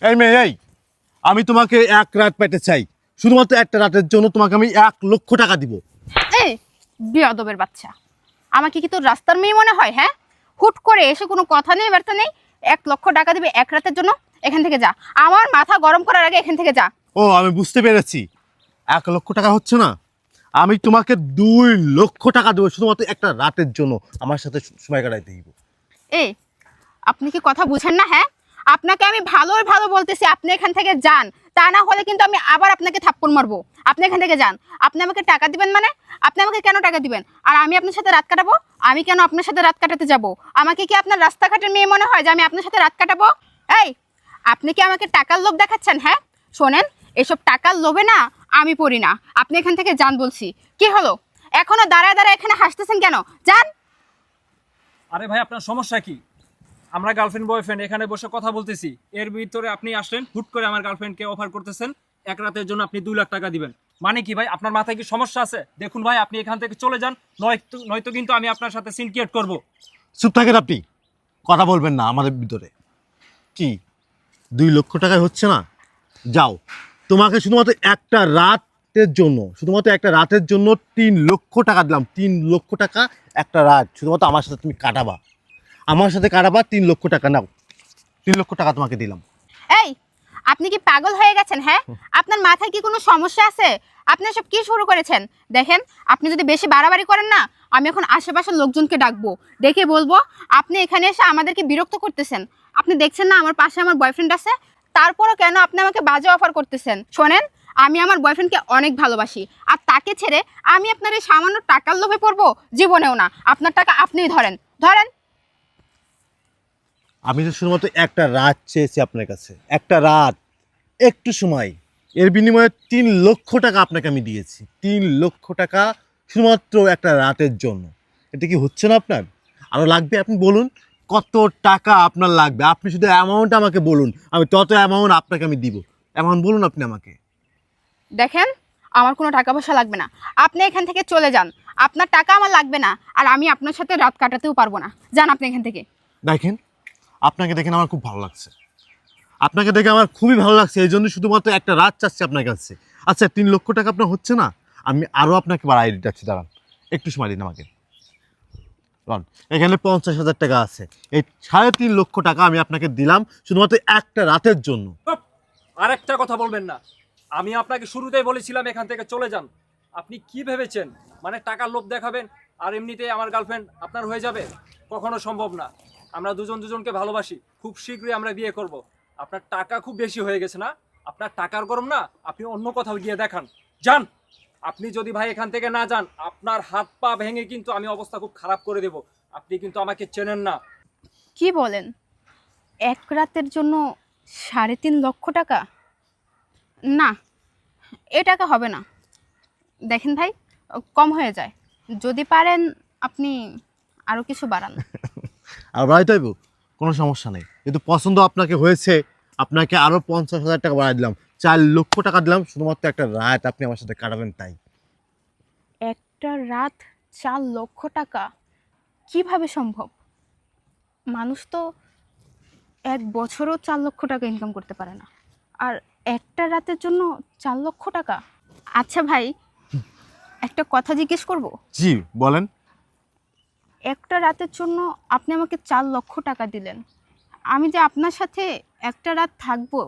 এই মেয়ে এই, আমি তোমাকে এক রাত পেতে চাই, শুধুমাত্র একটা রাতের জন্য তোমাকে আমি 1,00,000 টাকা দিব। এই বিয়াদবের বাচ্চা, আমাকে কি তোর রাস্তার মেয়ে মনে হয়? হ্যাঁ, হুট করে এসে কোনো কথা নেই, বার্তা নেই, 1,00,000 টাকা দিবে এক রাতের জন্য? এখান থেকে যা, আমার মাথা গরম করার আগে এখান থেকে যা। ও আমি বুঝতে পেরেছি, 1,00,000 টাকা হচ্ছে না, আমি তোমাকে 2,00,000 টাকা দেবো শুধুমাত্র একটা রাতের জন্য আমার সাথে সময় কাটাইতে দিব। এই আপনি কি কথা বুঝেন না? হ্যাঁ, আপনাকে আমি ভালোই ভালো বলতেছি, আপনি এখান থেকে যান, তা না হলে কিন্তু আমি আবার আপনাকে থাপ্পড় মারবো। আপনি এখান থেকে যান। আপনি আমাকে টাকা দিবেন মানে? আপনি আমাকে কেন টাকা দিবেন? আর আমি আপনার সাথে রাত কাটাবো? আমি কেন আপনার সাথে রাত কাটাতে যাব? আমাকে কি আপনার রাস্তাঘাটের মেয়ে মনে হয় যে আমি আপনার সাথে রাত কাটাবো? এই আপনি কি আমাকে টাকার লোভ দেখাচ্ছেন? হ্যাঁ শোনেন, এসব টাকার লোভে না আমি পড়ি না। আপনি এখান থেকে যান বলছি। কি হলো, এখনো দাঁড়ায় দাঁড়ায় এখানে হাসতেছেন কেন? যান। আরে ভাই, আপনার সমস্যা কি? আমরা গার্লফ্রেন্ড বয়ফ্রেন্ড এখানে বসে কথা বলতেছি, এর ভিতরে আপনি আসলেন হুট করে আমার গার্লফ্রেন্ডকে অফার করতেছেন এক রাতের জন্য আপনি 2,00,000 টাকা দিবেন। মানে কি ভাই, আপনার মাথায় কি সমস্যা আছে? দেখুন ভাই, আপনি এখান থেকে চলে যান, নয়তো কিন্তু আমি আপনার সাথে সিন ক্রিয়েট করব। চুপ থাকেন আপনি, কথা বলবেন না আমাদের ভিতরে। কি 2,00,000 টাকায় হচ্ছে না? যাও, তোমাকে শুধুমাত্র একটা রাতের জন্য, শুধুমাত্র একটা রাতের জন্য 3,00,000 টাকা দিলাম। 3,00,000 টাকা একটা রাত শুধুমাত্র আমার সাথে তুমি কাটাবা, আমার সাথে কাটাবা। 3,00,000 টাকা নাও, 3,00,000 টাকা তোমাকে দিলাম। এই আপনি কি পাগল হয়ে গেছেন? হ্যাঁ, আপনার মাথায় কি কোনো সমস্যা আছে? আপনি সব কি শুরু করেছেন? দেখেন, আপনি যদি বেশি বাড়াবাড়ি করেন না, আমি এখন আশেপাশের লোকজনকে ডাকবো, ডেকে বলবো আপনি এখানে এসে আমাদেরকে বিরক্ত করতেছেন। আপনি দেখছেন না আমার পাশে আমার বয়ফ্রেন্ড আছে, তারপরও কেন আপনি আমাকে বাজে অফার করতেছেন? শোনেন, আমি আমার বয়ফ্রেন্ডকে অনেক ভালোবাসি, আর তাকে ছেড়ে আমি আপনার এই সামান্য টাকার লোভে পড়বো? জীবনেও না। আপনার টাকা আপনিই ধরেন, ধরেন। আমি তো শুধুমাত্র একটা রাত চেয়েছি আপনার কাছে, একটা রাত, একটু সময়। এর বিনিময়ে 3,00,000 টাকা আপনাকে আমি দিয়েছি। 3,00,000 টাকা শুধুমাত্র একটা রাতের জন্য। এটা কি হচ্ছে না আপনার? আরও লাগবে? আপনি বলুন কত টাকা আপনার লাগবে, আপনি শুধু অ্যামাউন্ট আমাকে বলুন, আমি তত অ্যামাউন্ট আপনাকে আমি দিব। অ্যামাউন্ট বলুন আপনি আমাকে। দেখেন, আমার কোনো টাকা পয়সা লাগবে না, আপনি এখান থেকে চলে যান। আপনার টাকা আমার লাগবে না, আর আমি আপনার সাথে রাত কাটাতেও পারবো না। যান আপনি এখান থেকে। দেখেন, আপনাকে দেখেন আমার খুব ভালো লাগছে, আপনাকে দেখে আমার খুবই ভালো লাগছে, এই জন্য শুধুমাত্র একটা রাত চাচ্ছি আপনার কাছে। আচ্ছা 3,00,000 টাকা আপনার হচ্ছে না, আমি আরও আপনাকে বাড়াই দিচ্ছি, দাঁড়ান একটু সময় দিন আমাকে। রান, এখানে 50,000 টাকা আছে, এই 3,50,000 টাকা আমি আপনাকে দিলাম শুধুমাত্র একটা রাতের জন্য। আরেকটা কথা বলবেন না। আমি আপনাকে শুরুতেই বলেছিলাম এখান থেকে চলে যান। আপনি কি ভেবেছেন মানে টাকার লোভ দেখাবেন আর এমনিতেই আমার গার্লফ্রেন্ড আপনার হয়ে যাবে? কখনো সম্ভব না। আমরা দুজন দুজনকে ভালোবাসি, খুব শীঘ্রই আমরা বিয়ে করব। আপনার টাকা খুব বেশি হয়ে গেছে না? আপনার টাকার গরম না, আপনি অন্য কোথাও গিয়ে দেখান। যান। আপনি যদি ভাই এখান থেকে না যান, আপনার হাত পা ভেঙে কিন্তু আমি অবস্থা খুব খারাপ করে দেব। আপনি কিন্তু আমাকে চেনেন না। কি বলেন? এক রাতের জন্য 3,50,000 টাকা? না, এ টাকা হবে না। দেখেন ভাই, কম হয়ে যায়। যদি পারেন আপনি আরও কিছু বাড়ান। আর বাড়াইতে হইব, কোনো সমস্যা নেই, যেহেতু পছন্দ আপনাকে হয়েছে, আপনাকে আরও 50,000 টাকা বাড়াই দিলাম, 4,00,000 টাকা দিলাম শুধুমাত্র একটা রাত আপনি আমার সাথে কাটাবেন তাই। একটা রাত 4,00,000 টাকা কিভাবে সম্ভব? মানুষ তো 1 বছরও 4,00,000 টাকা ইনকাম করতে পারে না, আর একটা রাতের জন্য 4,00,000 টাকা? আচ্ছা ভাই, একটা কথা জিজ্ঞেস করব? জি বলেন। একটা রাতের জন্য আপনি আমাকে 4,00,000 টাকা দিলেন, আমি যে আপনার সাথে একটা রাত থাকবো,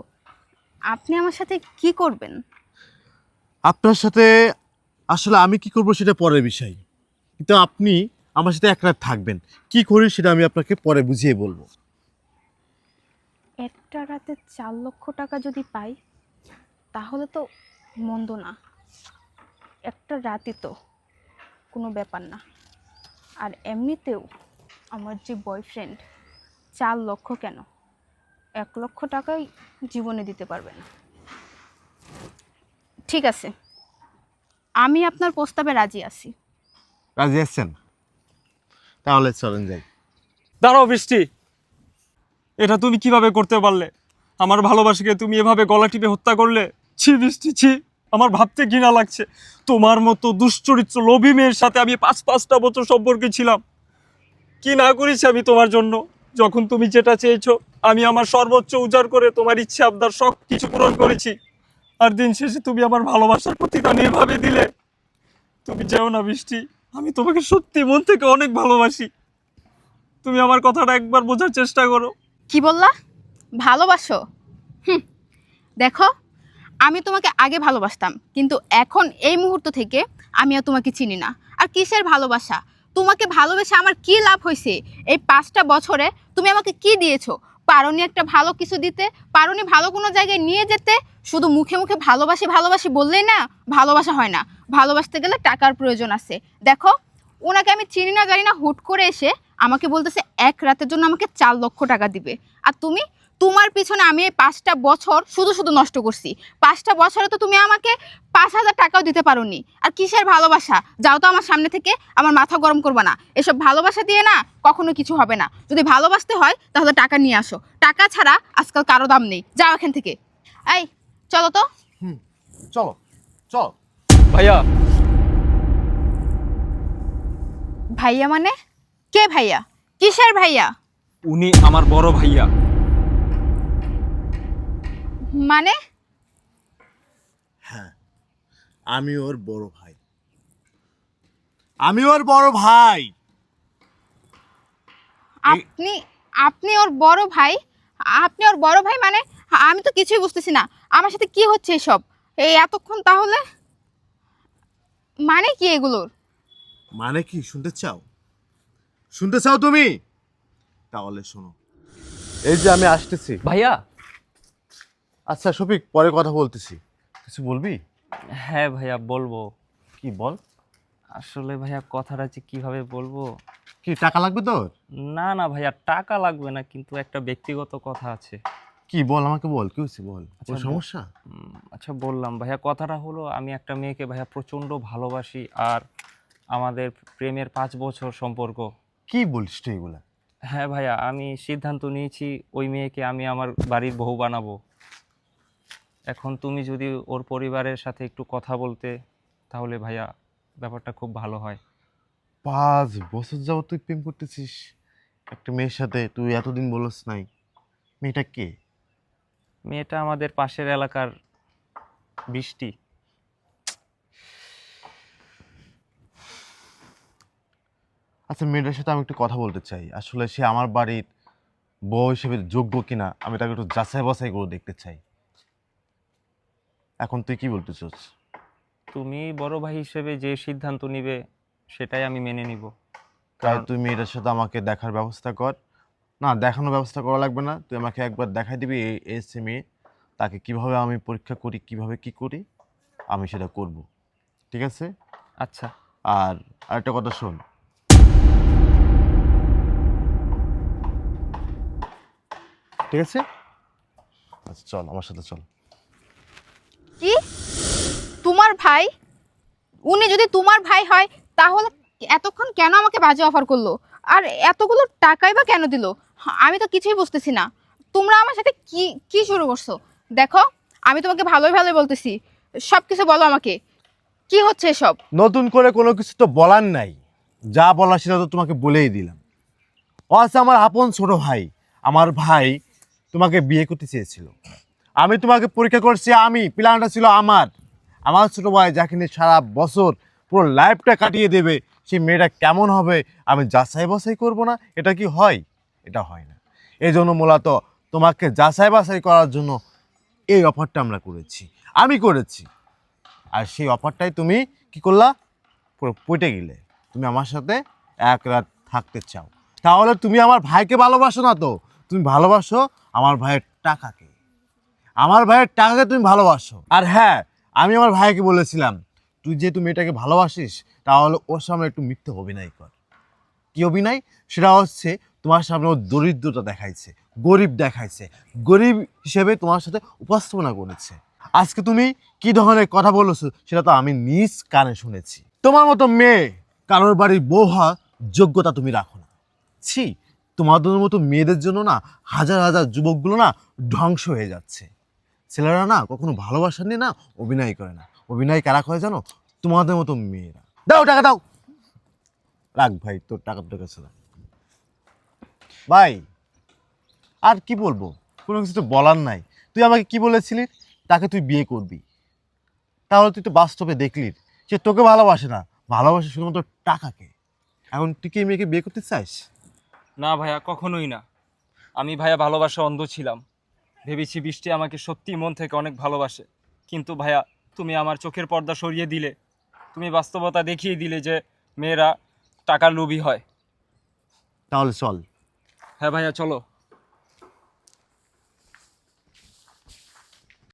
আপনি আমার সাথে কি করবেন? আপনার সাথে আসলে আমি কি করব সেটা পরের বিষয়, কিন্তু আপনি আমার সাথে এক রাত থাকবেন, কি করি সেটা আমি আপনাকে পরে বুঝিয়ে বলবো। একটা রাতে 4,00,000 টাকা যদি পাই তাহলে তো মন্দ না। একটা রাতে তো কোনো ব্যাপার না। আর এমনিতেও আমার যে বয়ফ্রেন্ড, 4,00,000 কেন, 1,00,000 টাকাই জীবনে দিতে পারবে না। ঠিক আছে, আমি আপনার প্রস্তাবে রাজি আছি। রাজি আছেন? তাহলে চলেন যাই। দাঁড়াও বৃষ্টি, এটা তুমি কিভাবে করতে পারলে? আমার ভালোবাসাকে তুমি এভাবে গলা টিপে হত্যা করলে। ছি বৃষ্টি, ছি। আমার ভাবতে ঘৃণা লাগছে। তোমার মতো দুশ্চরিত্র লোভী মেয়ের সাথে আমি 5-5টা বছর সম্পর্কে ছিলাম। কি না করেছি আমি তোমার জন্য। যখন তুমি যেটা চেয়েছো আমি আমার সর্বোচ্চ উজাড় করে তোমার ইচ্ছে আবদার সব কিছু পূরণ করেছি, আর দিন শেষে তুমি আমার ভালোবাসার প্রতিদান এভাবে দিলে। তুমি যেও না বৃষ্টি, আমি তোমাকে সত্যি মন থেকে অনেক ভালোবাসি। তুমি আমার কথাটা একবার বোঝার চেষ্টা করো। কি বললা? ভালোবাসো? হুম, দেখো, আমি তোমাকে আগে ভালোবাসতাম, কিন্তু এখন এই মুহূর্ত থেকে আমি আর তোমাকে চিনি না। আর কিসের ভালোবাসা? তোমাকে ভালোবেসে আমার কি লাভ হয়েছে? এই 5টা বছরে তুমি আমাকে কি দিয়েছো? পারোনি একটা ভালো কিছু দিতে, পারোনি ভালো কোনো জায়গায় নিয়ে যেতে। শুধু মুখে মুখে ভালোবাসি ভালোবাসি বললেই না ভালোবাসা হয় না। ভালোবাসতে গেলে টাকার প্রয়োজন আছে। দেখো, ওনাকে আমি চিনি না জানি না, হুট করে এসে আমাকে বলতেছে 1 রাতের জন্য আমাকে 4 লক্ষ টাকা দিবে। আর তুমি, তোমার পিছনে আমি এই 5টা বছর শুধু শুধু নষ্ট করছি। 5টা বছরে তো তুমি আমাকে 5,000 টাকাও দিতে পারোনি। আর কিসের ভালোবাসা? যাও তো আমার সামনে থেকে, আমার মাথা গরম করবা না। এসব ভালোবাসা দিয়ে না কখনো কিছু হবে না। যদি ভালোবাসতে হয় তাহলে টাকা নিয়ে আসো। টাকা ছাড়া আজকাল কারো দাম নেই। যাও এখান থেকে। এই চলো তো। চলো চলো। ভাইয়া, ভাইয়া মানে? কে ভাইয়া? কিসের ভাইয়া? উনি আমার বড় ভাইয়া। মানে? হ্যাঁ, আমি ওর বড় ভাই। আমি ওর বড় ভাই। আপনি আপনি ওর বড় ভাই? আপনি ওর বড় ভাই মানে? আমি তো কিছুই বুঝতেছি না। আমার সাথে কি হচ্ছে এসব এই এতক্ষণ? তাহলে মানে কি এগুলোর? মানে কি শুনতে চাও? শুনতে চাও তুমি? তাহলে শোনো। এই যে আমি আসতেছি। ভাইয়া। আচ্ছা শফিক, পরে কথা বলতেছি। কিছু বলবি? হ্যাঁ ভাইয়া বলবো। কি বল? আসলে ভাইয়া কথাটা যে কিভাবে বলবো। কি টাকা লাগবে তোর? না না ভাইয়া, টাকা লাগবে না, কিন্তু একটা ব্যক্তিগত কথা আছে। কি বল, আমাকে বল, কি হয়েছে বল। আচ্ছা, কোনো সমস্যা? আচ্ছা বললাম ভাইয়া, কথাটা হলো আমি একটা মেয়েকে ভাইয়া প্রচণ্ড ভালোবাসি, আর আমাদের প্রেমের 5 বছর সম্পর্ক। কি বলিস তুই এগুলা? হ্যাঁ ভাইয়া, আমি সিদ্ধান্ত নিয়েছি ওই মেয়েকে আমি আমার বাড়ির বউ বানাবো। এখন তুমি যদি ওর পরিবারের সাথে একটু কথা বলতে, তাহলে ভাইয়া ব্যাপারটা খুব ভালো হয়। 5 বছর যাবত তুই প্রেম করতেছিস একটা মেয়ের সাথে, তুই এতদিন বলস নাই। মেয়েটা কে? মেয়েটা আমাদের পাশের এলাকার বৃষ্টি। আচ্ছা, মেয়েটার সাথে আমি একটু কথা বলতে চাই। আসলে সে আমার বাড়ির বউ হিসেবে যোগ্য কিনা আমি তাকে একটু যাচাই বাছাই করে দেখতে চাই। এখন তুই কি বলতে চাস? তুমি বড় ভাই হিসেবে যে সিদ্ধান্ত নিবে সেটাই আমি মেনে নিব। তাই তুই মেয়েটার সাথে আমাকে দেখার ব্যবস্থা কর। না, দেখানোর ব্যবস্থা করা লাগবে না, তুই আমাকে একবার দেখাই দিবি এই সে মেয়ে। তাকে কিভাবে আমি পরীক্ষা করি, কিভাবে কি করি, আমি সেটা করব। ঠিক আছে? আচ্ছা। আর আরেকটা কথা শোন। ঠিক আছে? আচ্ছা চল, আমার সাথে চল। কি? তোমার ভাই? উনি যদি তোমার ভাই হয় তাহলে এতক্ষণ কেন আমাকে বাজে অফার করলো? আর এতগুলো টাকাই বা কেন দিল? আমি তো কিছুই বুঝতেছি না। তোমরা আমার সাথে কি কি শুরু করছো? দেখো, আমি তোমাকে ভালোই ভালোই বলতেছি, সব কিছু বলো আমাকে। কি হচ্ছে এসব? নতুন করে কোনো কিছু তো বলার নাই, যা বলার সেটা তো তোমাকে বলেই দিলাম। ও আছে আমার আপন ছোট ভাই। আমার ভাই তোমাকে বিয়ে করতে চেয়েছিল, আমি তোমাকে পরীক্ষা করছি। আমি প্ল্যানটা ছিল আমার আমার ছোট ভাই যাকে নিয়ে সারা বছর পুরো লাইফটা কাটিয়ে দেবে, সেই মেয়েটা কেমন হবে আমি যাচাই বাছাই করবো না? এটা কি হয়? এটা হয় না। এই জন্য মূলত তোমাকে যাচাই বাছাই করার জন্য এই অফারটা আমরা করেছি, আমি করেছি। আর সেই অফারটাই তুমি কি করলা? পুরো পটে গেলে। তুমি আমার সাথে 1 রাত থাকতে চাও, তাহলে তুমি আমার ভাইকে ভালোবাসো না তো, তুমি ভালোবাসো আমার ভাইয়ের টাকাকে। আমার ভাইয়ের টাকাকে তুমি ভালোবাসো। আর হ্যাঁ, আমি আমার ভাইকে বলেছিলাম তুই যেহেতু মেয়েটাকে ভালোবাসিস তাহলে ওর সামনে একটু মিথ্যে অভিনয় কর। কি অভিনয়? সেটা হচ্ছে তোমার সামনে ও দরিদ্রতা দেখাইছে, গরিব দেখাইছে, গরিব হিসেবে তোমার সাথে উপস্থাপনা করেছে। আজকে তুমি কি ধরনের কথা বলেছো সেটা তো আমি নিজ কানে শুনেছি। তোমার মতো মেয়ে কারোর বাড়ির বউ হওয়ার যোগ্যতা তুমি রাখো না। ছি, তোমাদের মতো মেয়েদের জন্য না হাজার হাজার যুবকগুলো না ধ্বংস হয়ে যাচ্ছে। ছেলেরা না কখনো ভালোবাসা নিয়ে না অভিনয় করে না। অভিনয় কারা করে জানো? তোমাদের মতো মেয়েরা। দাও টাকা দাও। রাখ ভাই, তোর টাকা তোর কাছে রাখ। ভাই আর কি বলবো, কোনো কিছু তো বলার নাই। তুই আমাকে কি বলেছিলি, তাকে তুই বিয়ে করবি। তাহলে তুই তো বাস্তবে দেখলি সে তোকে ভালোবাসে না, ভালোবাসে শুধুমাত্র টাকাকে। এখন তুই কি এই মেয়েকে বিয়ে করতে চাস? না ভাইয়া, কখনোই না। আমি ভাইয়া ভালোবাসা অন্ধ ছিলাম, ভেবেছি বৃষ্টি আমাকে সত্যি মন থেকে অনেক ভালোবাসে। কিন্তু ভাইয়া, তুমি আমার চোখের পর্দা সরিয়ে দিলে, তুমি বাস্তবতা দেখিয়ে দিলে যে মেয়েরা টাকার লোভী হয়। তাহলে চল। হ্যাঁ ভাইয়া, চলো।